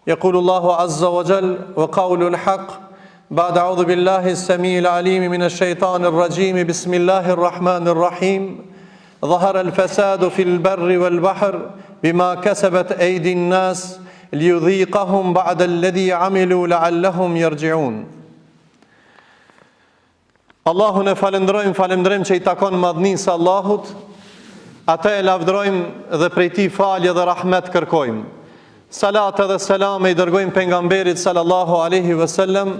يقول الله عز وجل وقول الحق بعد أعوذ بالله السميع العليم من الشيطان الرجيم بسم الله الرحمن الرحيم ظهر الفساد في البر والبحر بما كسبت أيدي الناس ليذيقهم بعد الذي عملوا لعلهم يرجعون. Allahun e falendrojmë që i takon madhnisë Allahut, atë e lavdrojmë dhe prej tij falje dhe rahmet kërkojmë. Salat dhe selam e i dërgojmë pejgamberit sallallahu alaihi wasallam,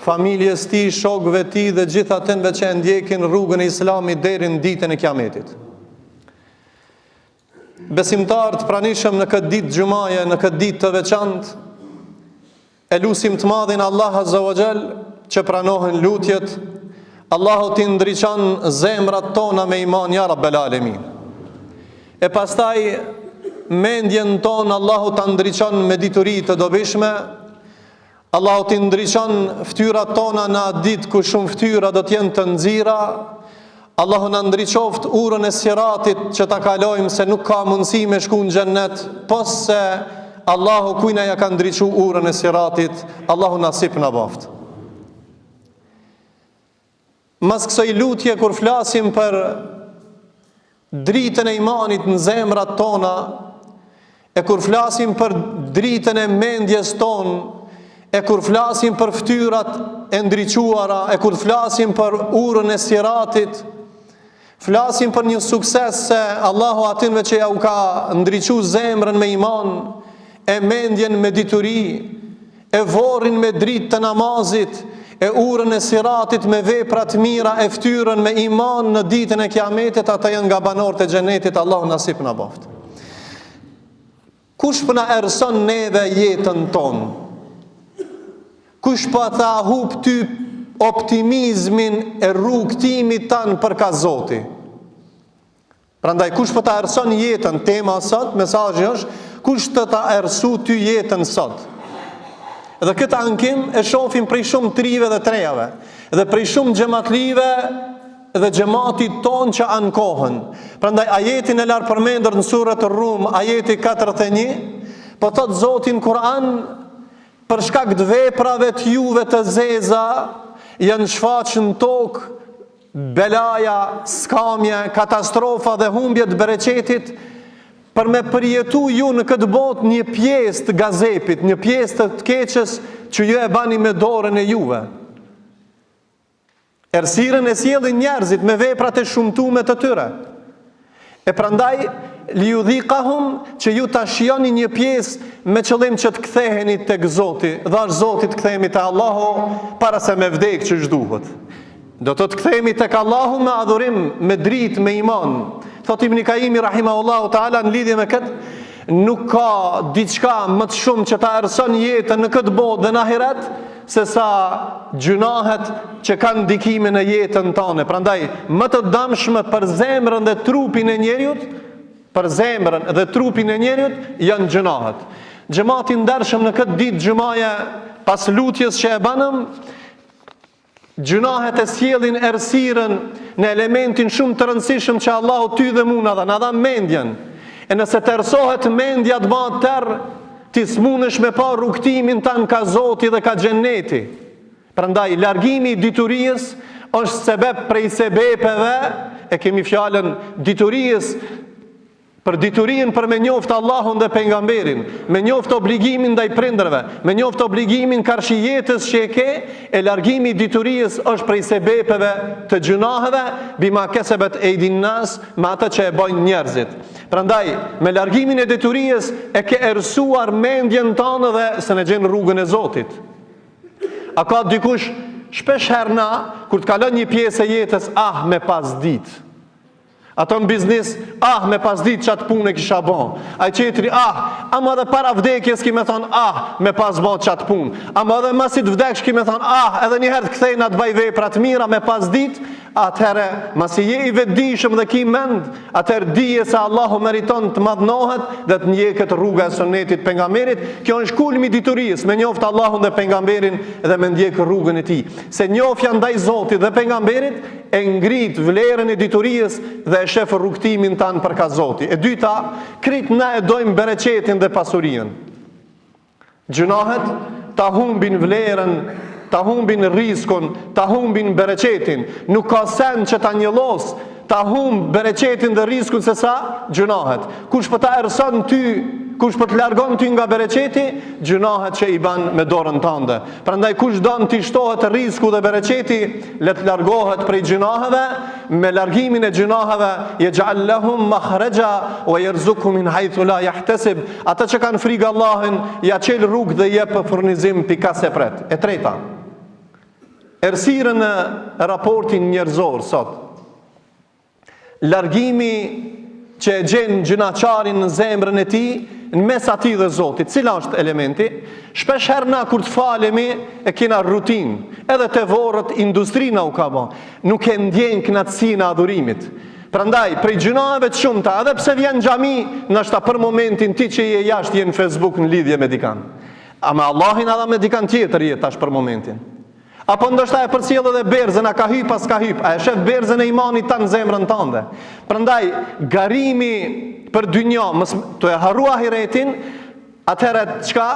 familjes tij, shokëve tij dhe gjithë atyre që ndjekin rrugën e Islamit deri në ditën e Kiametit. Besimtarët pranishëm në këtë ditë xumaje, në këtë ditë të veçantë, e lutim të madhin Allah azza wa jall që pranohen lutjet. Allahu t'i ndriçon zemrat tona me iman ja rabbel alamin. E pastaj mendjen tonë Allahu t'a ndriçon me dituri të dobishme. Allahu t'i ndriçon ftyrat tona në atë ditë ku shumë ftyra do t'jenë të nxira. Allahu na ndriçoft urën e siratit që ta kalojmë, se nuk ka mundësi me shku në xhennet pos se Allahu kujna ja ka ndriçu urën e siratit. Allahu nasip na baft. Mas kësaj lutje, kur flasim për dritën e imanit në zemrat tona, e kur flasim për dritën e mendjes tonë, e kur flasim për ftyrat e ndriçuara, e kur flasim për urën e siratit, flasim për një sukses se Allahu atinve që ja u ka ndriçu zemrën me iman, e mendjen me dituri, e vorrin me dritë të namazit, e urën e siratit me vepra të mira, e ftyrën me iman në ditën e Kiametit, ata janë nga banorët e xhenetit. Allahu nasip na baft. Kush po na erson neve jetën tonë? Kush po ta hub ty optimizmin e rrugtimit tan për ka Zoti? Prandaj kush po ta erson jetën? Tema sot, mesazhi është kush të ta ersu ty jetën sot? Dhe këtë ankim e shohim prej shumë trive dhe trejave, dhe prej shumë xhamatlive dhe xhamatit ton që ankohen. Prandaj ajetin e larë përmendur në surën Rum, ajeti 41, po thot Zoti në Kur'an, për shkak të veprave të juve të zeza janë shfaqur në tokë belaja, skamje, katastrofa dhe humbje të bereqetit, për me përjetu ju në këtë botë një pjesë të gazepit, një pjesë të keqës që ju e bani me dorën e juve. Errësirën e sjellin njerëzit me veprat e shumtuara të tyre. E prandaj liudhiqahum, që ju ta shijoni një pjesë me qëllim që të ktheheni tek Zoti, dhe as Zoti të kthehemi te Allahu para se me vdek që duhet. Do të kthehemi tek Allahu me adhurim, me dritë, me iman. Thot Ibn Kaimi rahimahullahu taala në lidhje me këtë, nuk ka diçka më të shumë që ta errëson jetën në këtë botë dhe në ahiret se sa gjunahet që kanë ndikime në jetën tonë. Prandaj më të dëmshme për zemrën dhe trupin e njeriut, për zemrën dhe trupin e njeriut janë gjunahet. Xhamati ndershëm në këtë ditë xumaje, pas lutjes që e banëm, gjunahet e sjellin errësirën në elementin shumë të rëndësishëm që Allahu ty dhe mua na dha mendjen. E nëse të errësohet mendja të bëhet terr, ti smunesh me pa rrugtimin tan ka Zoti dhe ka xheneti. Prandaj largimi i diturisë është sebeb prej sebepeve, e kemi fjalën diturisë, për diturinë për me njoft Allahun dhe pejgamberin, me njoft obligimin ndaj prindërve, me njoft obligimin karshi jetës që e ke, e largimi i diturisë është prej sebepeve të gjunaheve, bima kesebet ejdin nas, me atë që e bojnë njerëzit. Prandaj, me largimin e diturisë e ke errësuar mendjen tonë dhe se ne gjen rrugën e Zotit. A ka dikush shpesh herë na, kur të kalon një pjesë e jetës, me pas ditë. Ato në biznis, me pas ditë qatë punë e kisha bon. Ai qetri, ama dhe para vdekjes ki me thonë, me pas bon qatë punë. Ama dhe masit vdeksh ki me thonë, edhe njëherë të kthejnë atë baj veprat mira me pas ditë, atëherë, masi je i vetëdijshëm dhe ki mend, atëherë dije se Allahu meriton të madhnohet dhe të njeket rruga e sunetit pejgamberit. Kjo është kulmi diturisë, me njoft Allahun dhe pejgamberin dhe me ndjek rrugën e tij. Se njofja ndaj Zotit dhe pejgamberit e ngrit vlerën e diturisë dhe e shef rrugtimin tan për ka Zoti. E dyta, krejt na e dojmë bereqetin dhe pasurinë. Gjunahet ta humbin vlerën, ta humbin riskun, ta humbin bereqetin. Nuk ka sen që ta njëllos, ta humb bereqetin dhe riskun se sa gjunahet. Kush për ta erson ty, kush për të largon ty nga bereqeti, gjunahet që i ban me dorën tënde. Prandaj kush don të shtohet risku dhe bereqeti, le të largohet prej gjunaheve, me largimin e gjunaheve yaj'al lahum makhraja wa yarzuqhum min haythu la yahtasib. Ata që kanë frikë Allahin, ja çel rrugë dhe jep furnizim pika se pret. E treta, errësirën në raportin njerëzor sot. Largimi që e gjen gjunaqarin në zemrën e tij, në mes atij dhe Zotit. Cila është elementi? Shpesh herë na kur të falemi e kena rutinë, edhe te vorrët industrina u ka bë. Nuk e ndjen kënaqësinë e adhurimit. Prandaj prej gjunave të shumta, edhe pse vjen në xhami, ndoshta për momentin ti që je jashtë je në Facebook në lidhje me dikan. A me Allahin edhe me dikan tjetër je tash për momentin. Apo ndoshta e përcjell edhe berzën, a ka hyp pas ka hyp, a e shef berzën e imanit tanë në zemrën tënde. Prandaj garimi për dynja, mos të e harru ahiretin, atëherë çka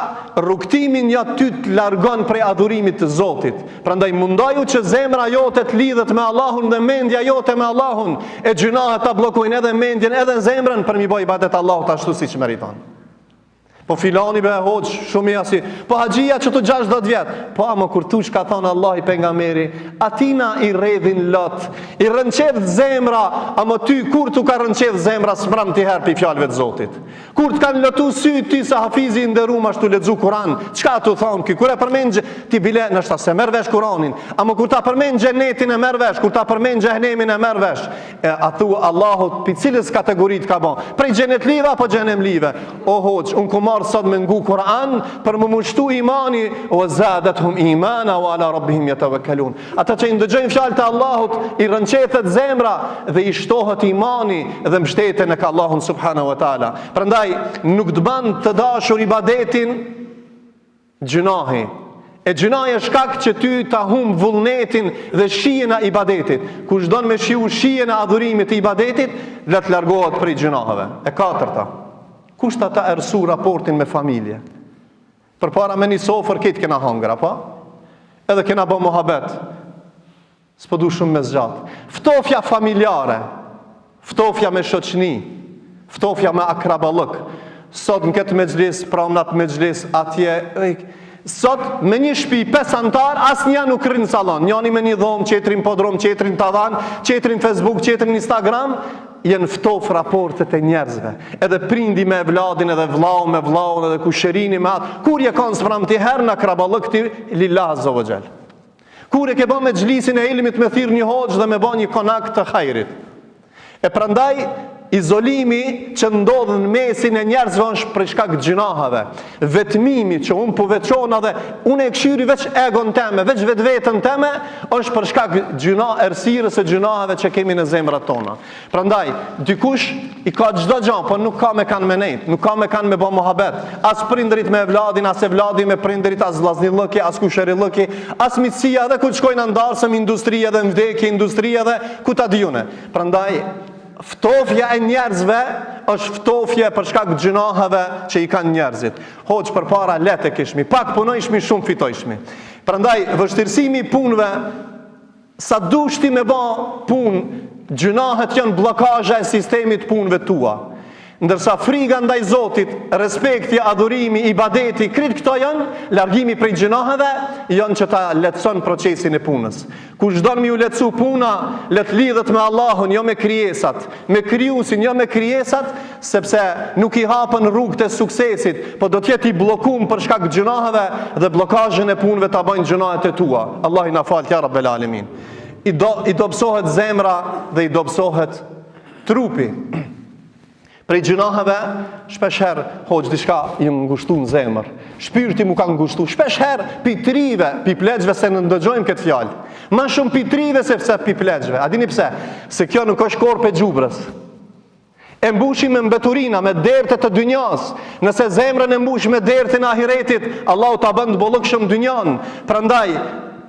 rrugtimin ja ty të largon prej adhurimit të Zotit. Prandaj mundoju që zemra jote të lidhet me Allahun dhe mendja jote me Allahun, e gjunahet ta bllokojnë edhe mendjen edhe zemrën për mi bëj ibadet Allahut ashtu siç meriton. Po filani be hoq shumë asi. Po haxhia që të 60 vjet. Po ama kur tush ka thënë Allah i pejgamberi, atina i rredhin lot, i rënqedh zemra, ama ty kur tu ka rënqedh zemra smram ti herë pi fjalëve të Zotit. Kur të kanë lotu sy ty sa hafizi i nderuam ashtu lexu Kur'an, çka tu thon ky? Kur e përmend ti bile ndoshta se merr vesh Kur'anin, ama kur ta përmend xhenetin e merr vesh, kur ta përmend xhenemin e merr vesh. A thu Allahut pi cilës kategorit ka bën? Prej xhenetlive apo xhenemlive? O hoq, un marë sot me ngu Kur'an për më mushtu imani o zadatuhum imana wa ala rabbihim yatawakkalun. Ata që i ndëgjojnë fjalët e Allahut i rënqethet zemra dhe i shtohet imani dhe mbështeten tek Allahun subhanahu wa taala. Prandaj nuk të ban të dashur ibadetin gjunahi. E gjunaja shkak që ty ta humb vullnetin dhe shijen e ibadetit. Kush don me shiu shijen e adhurimit të ibadetit, le të largohet prej gjunaheve. E katërta, kush ta ersu raportin me familje? Përpara me një sofër këtë kena hangër, apo? Edhe kena bë muhabet. S'po du shumë me zgjat. Ftofja familjare, ftofja me shoqni, ftofja me akraballëk. Sot në këtë mexhlis, pramnat mexhlis, atje, sot me një shtëpi 5 antar, asnjë nuk rrin sallon. Njëri me një dhomë, tjetrin podrom, tjetrin tavan, tjetrin Facebook, tjetrin Instagram. Jenë ftof raportet e njerëzve. Edhe prindi me vladin, edhe vllau me vlaun, edhe kusherini me atë. Kur je kanë sfram ti herë në kraballëk ti lillah azza wa jall. Kur e ke bën me xhlisin e ilmit me thirr një hoxh dhe me bën një konak të hajrit. E prandaj izolimi që ndodh në mesin e njerëzve është për shkak të gjunaheve. Vetmimi që unë po veçona dhe unë e këshyri veç egon teme, veç vetveten teme, është për shkak errësirës së gjunaheve që kemi në zemrat tona. Prandaj, dikush i ka çdo gjë, po nuk ka me kanë me nejt, nuk ka me kanë me bë mohabet. As prindrit me vladin, as e vladi me prindrit, as vllazëllëki, as kusherillëki, as miqësia edhe ku shkojnë ndarësëm industria dhe vdekje industria dhe ku ta dijune. Prandaj ftofja e njerëzve është ftofje për shkak të gjunaheve që i kanë njerëzit. Hoq përpara lehtë kishmi, pak punojshmi, shumë fitojshmi. Prandaj vështirësimi i punëve, sa dush ti me bë punë, gjunahet janë bllokazhe e sistemit të punëve tua. Ndërsa frika ndaj Zotit, respekti, adhurimi, ibadeti, krejt këto janë largimi prej gjunaheve, janë që ta lehtëson procesin e punës. Kush don me u lehtësu puna, le të lidhet me Allahun, jo me krijesat, me krijuesin, jo me krijesat, sepse nuk i hapën rrugët e suksesit, po do të jetë i bllokuar për shkak të gjunaheve dhe bllokazhin e punëve ta bëjnë gjunahet e tua. Allah i na fal ya rabbel alamin. I dobësohet zemra dhe i dobësohet trupi. Prej gjunaheve, shpesh herë hoq diçka i ngushtu në zemër. Shpirti mu ka ngushtu. Shpesh herë pi trive, pi plegjve, se në ndëgjojmë këtë fjalë. Ma shumë pi trive sepse pi plegjve. A dini pse? Se kjo nuk është korpe gjubrës. E mbushim me mbeturina, me dertë të dynjas. Nëse zemrën e mbush me dertin e ahiretit, Allahu ta bën të bollëkshëm dynjan. Prandaj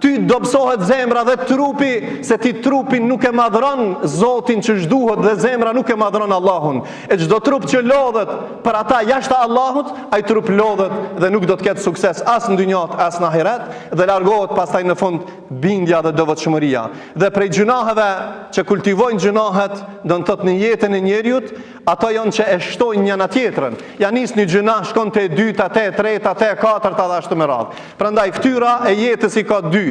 ty dobësohet zemra dhe trupi, se ti trupin nuk e madhron Zotin që zhduhet dhe zemra nuk e madhron Allahun. E çdo trup që lodhet për ata jashtë Allahut, ai trup lodhet dhe nuk do të ketë sukses as në dynjat as në ahiret, dhe largohet pastaj në fund bindja dhe devotshmëria. Dhe prej gjunaheve që kultivojnë gjunahet, do të thotë në jetën e njeriut, ato janë që e shtojnë njëna tjetrën. Ja nis një gjuna, shkon te e dyta, te e treta, te e katërta dhe ashtu me radhë. Prandaj fytyra e jetës i ka dy,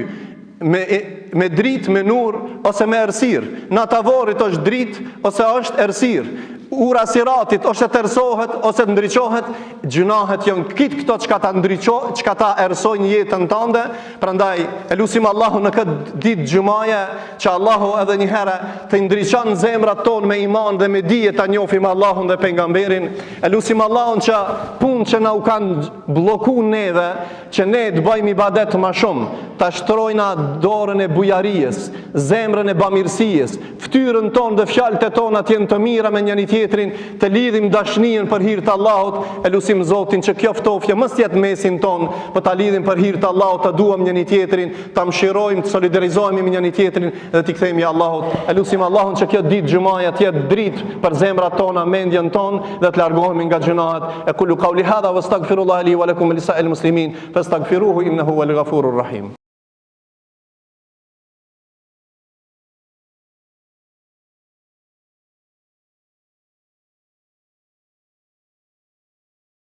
me dritë, me nur ose me errësirë. Natavorit është dritë ose është errësirë. Ura siratit ose tërsohet ose të ndriçohet. Gjunahet janë këto çka ta ndriçojnë, çka ta errësojnë jetën tënde. Prandaj e lutim Allahun në këtë ditë xumaje që Allahu edhe një herë të ndriçon zemrat tonë me iman dhe me dije ta njohim Allahun dhe pejgamberin. E lutim Allahun që punë që na u kanë bllokuar neve, që ne të bëjmë ibadet më shumë, ta shtrojna dorën e bujarisë, zemrën e bamirësisë, fytyrën tonë dhe fjalët e tona të jenë të mira me njëri tjetrin, të lidhim dashnien për hir të Allahut. E lutim Zotin që kjo ftofje mos jetë mesin ton, por ta lidhim për hir të Allahut, ta duam njëri tjetrin, ta mëshirojmë, të solidarizohemi me njëri tjetrin dhe t'i kthehemi Allahut. E lutim Allahun që kjo ditë xumaja të jetë dritë për zemrat tona, mendjen tonë dhe të largohemi nga gjunahet. E kullu qawli hadha wastaghfirullaha li wa lakum lisa'il muslimin fastaghfiruhu innahu huwal ghafurur rahim.